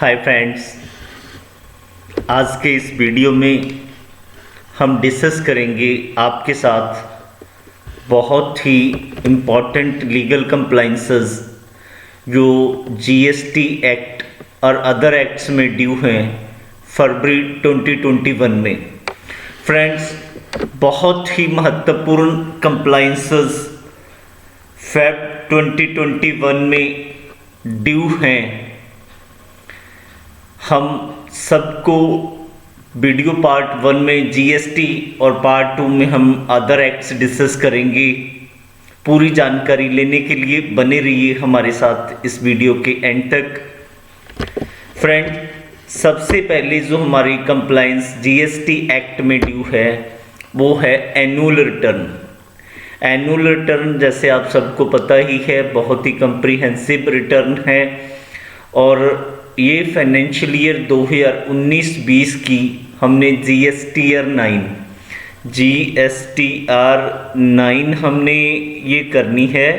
Hi friends, आज के इस वीडियो में हम डिस्कस करेंगे आपके साथ बहुत ही इम्पॉर्टेंट लीगल कंप्लाइंसेस जो जीएसटी एक्ट और अदर एक्ट्स में ड्यू हैं फरवरी 2021 में। फ्रेंड्स, बहुत ही महत्वपूर्ण कंप्लाइंसेस फेब 2021 में ड्यू हैं। हम सबको वीडियो पार्ट 1 में जीएसटी और पार्ट 2 में हम अदर एक्ट्स डिस्कस करेंगे। पूरी जानकारी लेने के लिए बने रहिए हमारे साथ इस वीडियो के एंड तक। फ्रेंड, सबसे पहले जो हमारी कंप्लायंस जीएसटी एक्ट में ड्यू है वो है एनुअल रिटर्न। एनुअल रिटर्न जैसे आप सबको पता ही है, बहुत ही कम्प्रीहेंसिव रिटर्न है और ये फाइनेंशियल ईयर 2019-20 की हमने जीएसटीआर 9 हमने ये करनी है।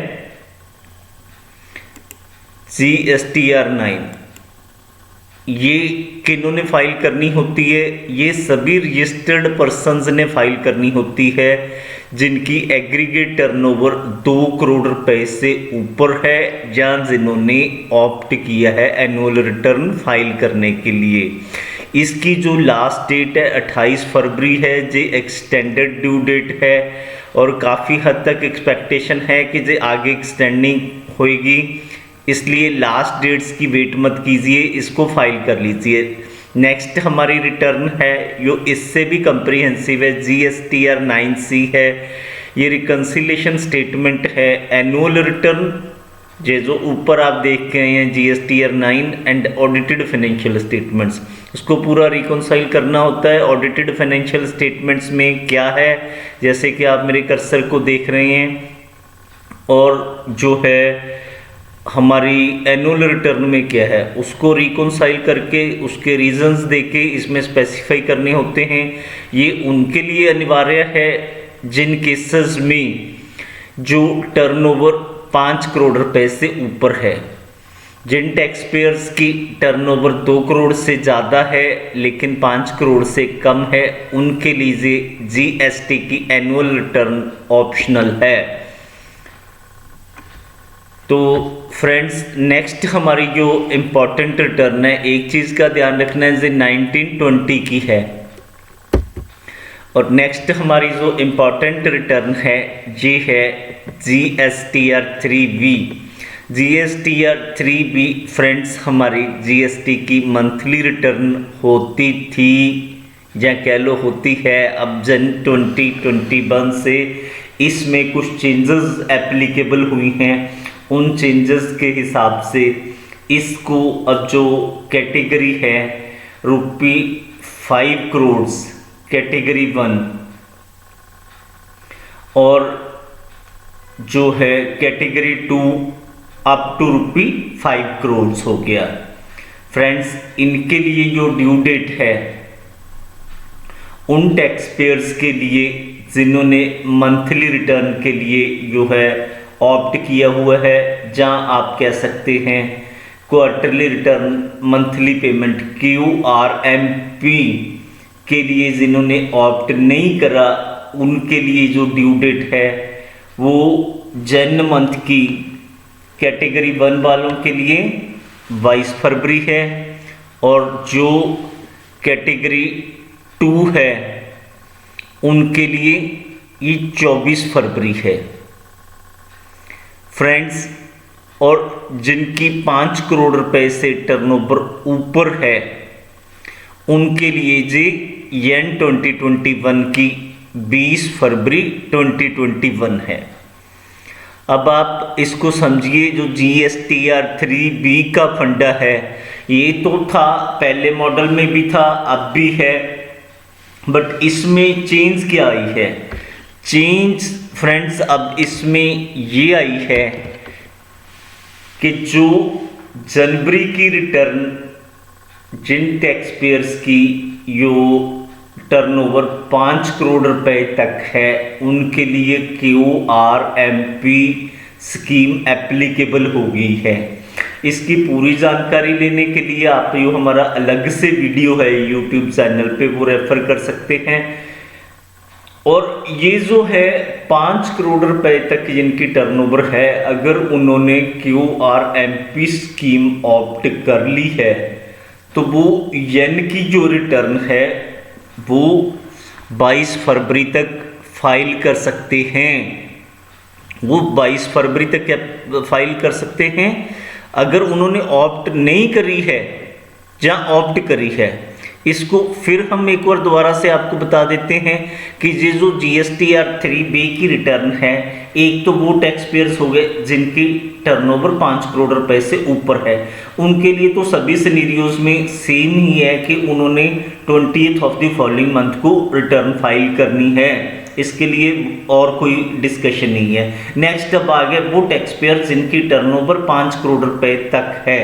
जीएसटीआर 9 ये किन्होंने फाइल करनी होती है? ये सभी रजिस्टर्ड पर्सन्स ने फाइल करनी होती है जिनकी एग्रीगेट टर्नओवर 2 करोड़ रुपए से ऊपर है या जिन्होंने ऑप्ट किया है एनुअल रिटर्न फाइल करने के लिए। इसकी जो लास्ट डेट है 28 फरवरी है, जो एक्सटेंडेड ड्यू डेट है और काफ़ी हद तक एक्सपेक्टेशन है कि जो आगे एक्सटेंडिंग होएगी, इसलिए लास्ट डेट्स की वेट मत कीजिए, इसको फाइल कर लीजिए। नेक्स्ट हमारी रिटर्न है जो इससे भी कम्प्रीहेंसिव है, जीएसटीआर 9C है। ये रिकन्सिलेशन स्टेटमेंट है, एनुअल रिटर्न जो ऊपर आप देख के आए हैं GSTR 9 and audited financial statements, इसको पूरा रिकॉन्साइल करना होता है। ऑडिटेड फाइनेंशियल स्टेटमेंट्स में क्या है, जैसे कि आप मेरे कर्सर को देख रहे हैं, और जो है हमारी एनुअल रिटर्न में क्या है उसको रिकॉन्साइल करके उसके रीजंस देके इसमें स्पेसिफाई करने होते हैं। ये उनके लिए अनिवार्य है जिन केसेस में जो टर्नओवर 5 करोड़ रुपए से ऊपर है। जिन टैक्स पेयर्स की टर्नओवर 2 करोड़ से ज़्यादा है लेकिन 5 करोड़ से कम है, उनके लिए जीएसटी की एनुअल रिटर्न ऑप्शनल है। तो फ्रेंड्स, नेक्स्ट हमारी जो इम्पोर्टेंट रिटर्न है, एक चीज़ का ध्यान रखना है, जो 1920 की है। और नेक्स्ट हमारी जो इम्पोर्टेंट रिटर्न है ये है GSTR 3B। GSTR 3B friends हमारी जीएसटी की मंथली रिटर्न होती थी या कह लो होती है। अब जन 2021 से इसमें कुछ चेंजेस एप्लीकेबल हुई हैं। उन चेंजेस के हिसाब से इसको अब जो कैटेगरी है ₹5 करोड़ कैटेगरी 1 और जो है कैटेगरी 2 अप टू ₹5 करोड़ हो गया। फ्रेंड्स, इनके लिए जो ड्यू डेट है उन टैक्स पेयर्स के लिए जिन्होंने मंथली रिटर्न के लिए जो है ऑप्ट किया हुआ है, जहां आप कह सकते हैं quarterly return monthly payment QRMP के लिए जिन्होंने ऑप्ट नहीं करा, उनके लिए जो ड्यू डेट है वो जन मंथ की कैटेगरी 1 वालों के लिए 22 फरवरी है और जो कैटेगरी 2 है उनके लिए ये 24 फरवरी है। फ्रेंड्स, और जिनकी 5 करोड़ रुपए से टर्नओवर ऊपर है उनके लिए जी यन 2021 की 20 फरवरी 2021 है। अब आप इसको समझिए, जो जीएसटीआर 3B का फंडा है ये तो था, पहले मॉडल में भी था, अब भी है, बट इसमें चेंज क्या आई है? चेंज फ्रेंड्स अब इसमें ये आई है कि जो जनवरी की रिटर्न जिन टैक्स पेयर्स की जो टर्नओवर 5 करोड़ रुपए तक है उनके लिए QRMP स्कीम एप्लीकेबल हो गई है। इसकी पूरी जानकारी लेने के लिए आप यो हमारा अलग से वीडियो है यूट्यूब चैनल पे, वो रेफर कर सकते हैं। और ये जो है 5 करोड़ रुपए तक जिनकी टर्नओवर है, अगर उन्होंने QRMP स्कीम ऑप्ट कर ली है तो वो येन की जो रिटर्न है वो 22 फरवरी तक फाइल कर सकते हैं। वो 22 फरवरी तक फाइल कर सकते हैं। अगर उन्होंने ऑप्ट नहीं करी है या ऑप्ट करी है, इसको फिर हम एक बार दोबारा से आपको बता देते हैं कि ये जो GSTR 3B की रिटर्न है, एक तो वो टैक्स पेयर्स हो गए जिनकी टर्नओवर 5 करोड़ रुपए से ऊपर है, उनके लिए तो सभी सिनेरियोज में सेम ही है कि उन्होंने 20th of the following month को रिटर्न फाइल करनी है। इसके लिए और कोई डिस्कशन नहीं है। नेक्स्ट अब आ गया वो टैक्स पेयर जिनकी टर्नओवर 5 करोड़ रुपए तक है।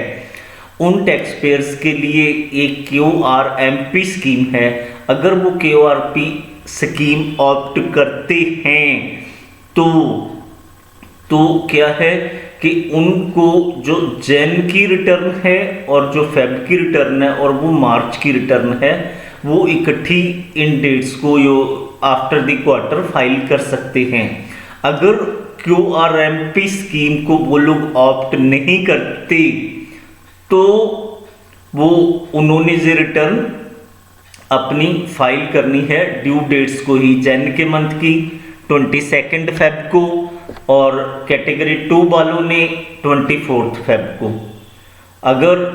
उन टैक्स पेयर्स के लिए एक QRMP स्कीम है। अगर वो QRP स्कीम ऑप्ट करते हैं तो क्या है कि उनको जो जैन की रिटर्न है और जो फेब की रिटर्न है और वो मार्च की रिटर्न है, वो इकट्ठी इन डेट्स को यो आफ्टर द क्वार्टर फाइल कर सकते हैं। अगर QRMP स्कीम को वो लोग ऑप्ट नहीं करते तो वो उन्होंने जो रिटर्न अपनी फाइल करनी है ड्यू डेट्स को ही, जैन के मंथ की 22 फेब को और कैटेगरी 2 वालों ने 24 फेब को। अगर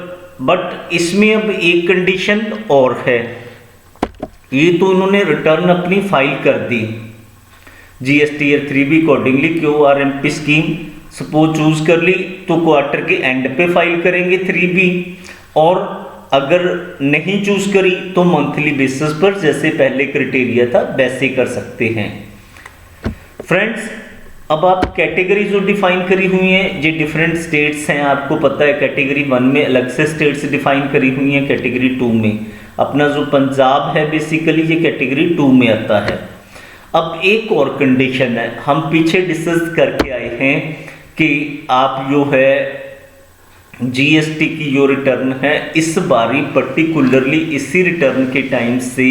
बट इसमें अब एक कंडीशन और है, ये तो उन्होंने रिटर्न अपनी फाइल कर दी GSTR 3B accordingly QRMP scheme suppose choose कर ली तो क्वार्टर के एंड पे फाइल करेंगे 3B, और अगर नहीं चूज करी तो मंथली बेसिस पर जैसे पहले क्राइटेरिया था वैसे कर सकते हैं। फ्रेंड्स, अब आप कैटेगरी जो डिफाइन करी हुई हैं ये डिफरेंट स्टेट्स हैं, आपको पता है। कैटेगरी 1 में अलग से स्टेट्स डिफाइन करी हुई हैं, कैटेगरी 2 में अपना जो पंजाब है बेसिकली ये कैटेगरी 2 में आता है। अब एक और कंडीशन है, हम पीछे डिस्कस करके आए हैं कि आप जो है GST की जो रिटर्न है इस बारी पर्टिकुलरली इसी रिटर्न के टाइम से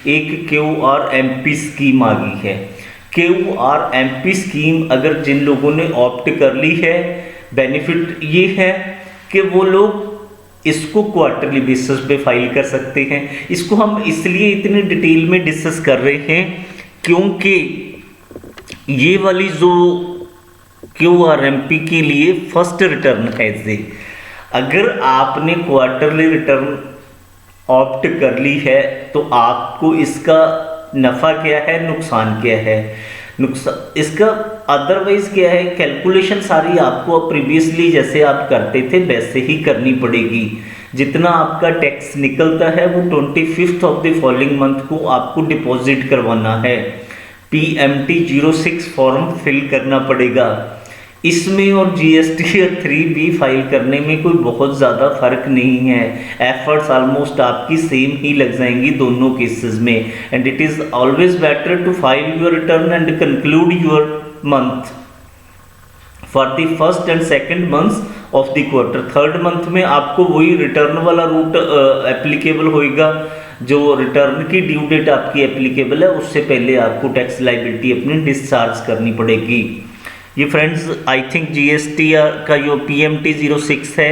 एक QRMP स्कीम आ गई है। QRMP स्कीम अगर जिन लोगों ने ऑप्ट कर ली है, बेनिफिट ये है कि वो लोग इसको क्वार्टरली बेसिस पे फाइल कर सकते हैं। इसको हम इसलिए इतनी डिटेल में डिस्कस कर रहे हैं क्योंकि ये वाली जो QRMP के लिए फर्स्ट रिटर्न है ये, अगर आपने क्वार्टरली रिटर्न ऑप्ट कर ली है तो आपको इसका नफ़ा क्या है, नुकसान क्या है। नुकसान इसका अदरवाइज क्या है, कैलकुलेशन सारी आपको प्रीवियसली जैसे आप करते थे वैसे ही करनी पड़ेगी। जितना आपका टैक्स निकलता है वो 25th of the following month को आपको डिपॉजिट करवाना है। PMT 06 फॉर्म फिल करना पड़ेगा। इसमें और GSTR 3B फाइल करने में कोई बहुत ज़्यादा फर्क नहीं है, एफर्ट्स ऑलमोस्ट आपकी सेम ही लग जाएंगी दोनों केसेस में। And it is always better to file your return and conclude your month for the first and second months of the quarter. Third month में आपको वही रिटर्न वाला रूट एप्लीकेबल होएगा, जो रिटर्न की ड्यू डेट आपकी applicable है उससे पहले आपको टैक्स लाइबिलिटी अपनी डिस्चार्ज करनी पड़ेगी। ये फ्रेंड्स आई थिंक GSTR का जो PMT 06 है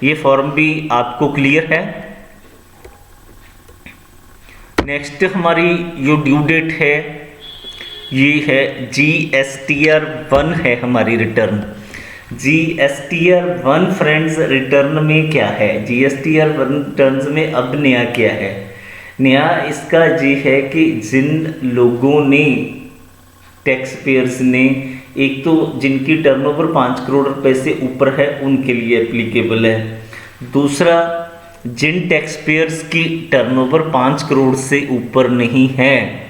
ये फॉर्म भी आपको क्लियर है। नेक्स्ट हमारी जो ड्यू डेट है ये है GSTR 1 है हमारी रिटर्न। GSTR 1 फ्रेंड्स रिटर्न में क्या है, GSTR 1 रिटर्न में अब नया क्या है, नया इसका ये है कि जिन लोगों ने टैक्स पेयर्स ने, एक तो जिनकी टर्नओवर 5 करोड़ रुपए से ऊपर है उनके लिए एप्लीकेबल है, दूसरा जिन टैक्स पेयर्स की टर्नओवर 5 करोड़ से ऊपर नहीं है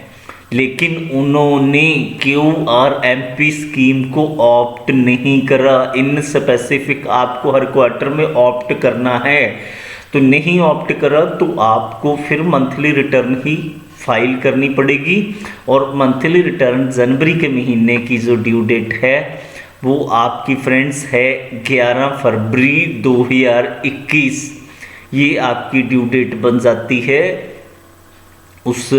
लेकिन उन्होंने QRMP स्कीम को ऑप्ट नहीं करा। इन स्पेसिफिक आपको हर क्वार्टर में ऑप्ट करना है, तो नहीं ऑप्ट करा तो आपको फिर मंथली रिटर्न ही फाइल करनी पड़ेगी। और मंथली रिटर्न जनवरी के महीने की जो ड्यू डेट है वो आपकी फ्रेंड्स है 11 फरवरी 2021। ये आपकी ड्यू डेट बन जाती है उस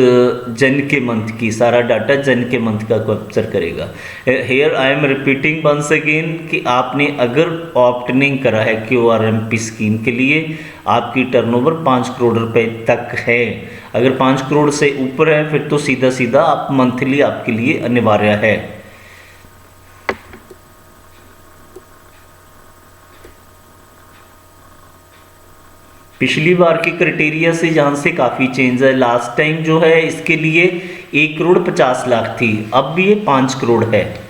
जन के मंथ की। सारा डाटा जन के मंथ का कैप्चर करेगा। Here I am repeating once again कि आपने अगर ऑप्ट नहीं करा है QRMP स्कीम के लिए, आपकी टर्नओवर 5 करोड़ रुपए तक है। अगर 5 करोड़ से ऊपर है फिर तो सीधा सीधा आप मंथली आपके लिए अनिवार्य है। पिछली बार के क्राइटेरिया से जहाँ से काफ़ी चेंज है। लास्ट टाइम जो है इसके लिए 1 करोड़ 50 लाख थी, अब भी ये 5 करोड़ है।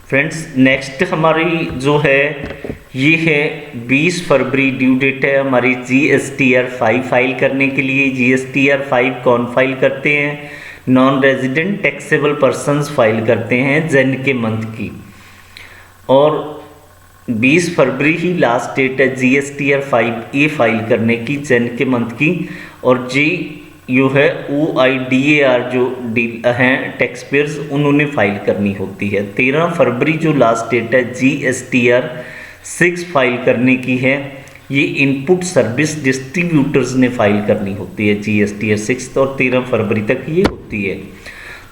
फ्रेंड्स नेक्स्ट हमारी जो है ये है 20 फरवरी ड्यू डेट है हमारी GSTR 5 फाइल करने के लिए। GSTR 5 कौन फाइल करते हैं? Non resident taxable persons file करते हैं जन के मंथ की। और 20 फरवरी ही लास्ट डेट है GSTR 5A फाइल करने की जन के मंथ की। और जी जो है OIDAR जो हैं टैक्स पेयर्स उन्होंने फाइल करनी होती है। 13 फरवरी जो लास्ट डेट है GSTR 6 फाइल करने की है। ये इनपुट सर्विस डिस्ट्रीब्यूटर्स ने फाइल करनी होती है GSTR 6 और 13 फरवरी तक ये होती है।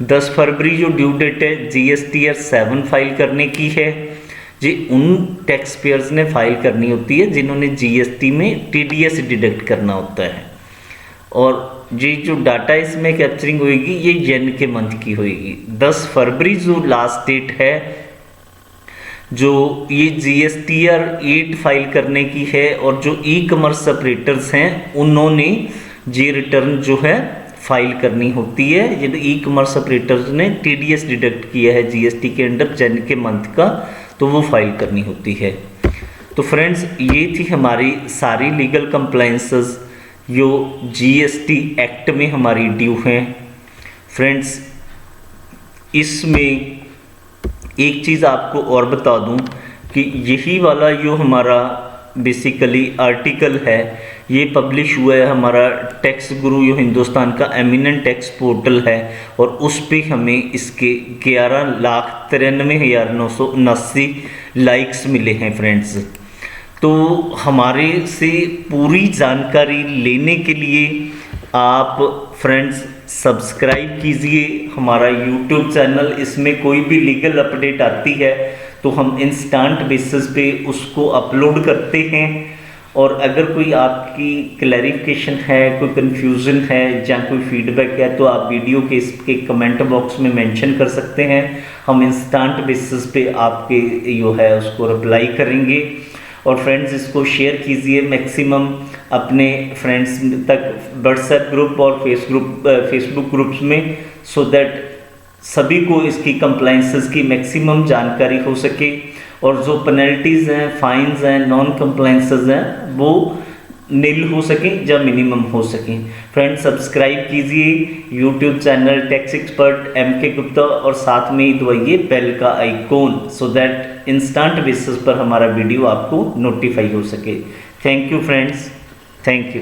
10 फरवरी जो ड्यू डेट है GSTR 7 फाइल करने की है। जी उन टैक्स पेयर्स ने फाइल करनी होती है जिन्होंने GST में TDS डिडक्ट करना होता है। और जी जो डाटा इसमें कैप्चरिंग होएगी ये जन के मंथ की होएगी। 10 फरवरी जो लास्ट डेट है जो ये GSTR 8 फाइल करने की है। और जो ई-कॉमर्स ऑपरेटर्स हैं उन्होंने जी रिटर्न जो है फाइल करनी होती है। यदि ई-कॉमर्स ऑपरेटर्स ने TDS डिडक्ट किया है GST के अंडर जन के मंथ का तो वो फाइल करनी होती है। तो फ्रेंड्स ये थी हमारी सारी लीगल कंप्लाइंसेस जो GST एक्ट में हमारी ड्यू हैं। फ्रेंड्स इसमें एक चीज़ आपको और बता दूं कि यही वाला जो हमारा बेसिकली आर्टिकल है ये पब्लिश हुआ है हमारा टैक्स गुरु जो हिंदुस्तान का एमिनेंट टैक्स पोर्टल है। और उस पे हमें इसके 11,93,979 लाइक्स मिले हैं फ्रेंड्स। तो हमारे से पूरी जानकारी लेने के लिए आप फ्रेंड्स सब्सक्राइब कीजिए हमारा यूट्यूब चैनल। इसमें कोई भी लीगल अपडेट आती है तो हम इंस्टेंट बेसिस पे उसको अपलोड करते हैं। और अगर कोई आपकी क्लैरिफिकेशन है, कोई कन्फ्यूज़न है या कोई फीडबैक है तो आप वीडियो के इसके कमेंट बॉक्स में मेंशन कर सकते हैं। हम इंस्टेंट बेसिस पे आपके जो है उसको रिप्लाई करेंगे। और फ्रेंड्स इसको शेयर कीजिए मैक्सिमम अपने फ्रेंड्स तक व्हाट्सएप ग्रुप और फेसबुक ग्रुप्स में, सो दैट सभी को इसकी कंप्लाइंसेस की मैक्सिमम जानकारी हो सके। और जो पेनल्टीज़ हैं, फाइन्स हैं, नॉन कंप्लाइंसेस हैं वो नील हो सकें या मिनिमम हो सकें। फ्रेंड्स सब्सक्राइब कीजिए YouTube channel tax expert MK Gupta और साथ में ही दबाइए बेल का icon so that instant basis पर हमारा वीडियो आपको नोटिफाई हो सके। Thank you friends, thank you.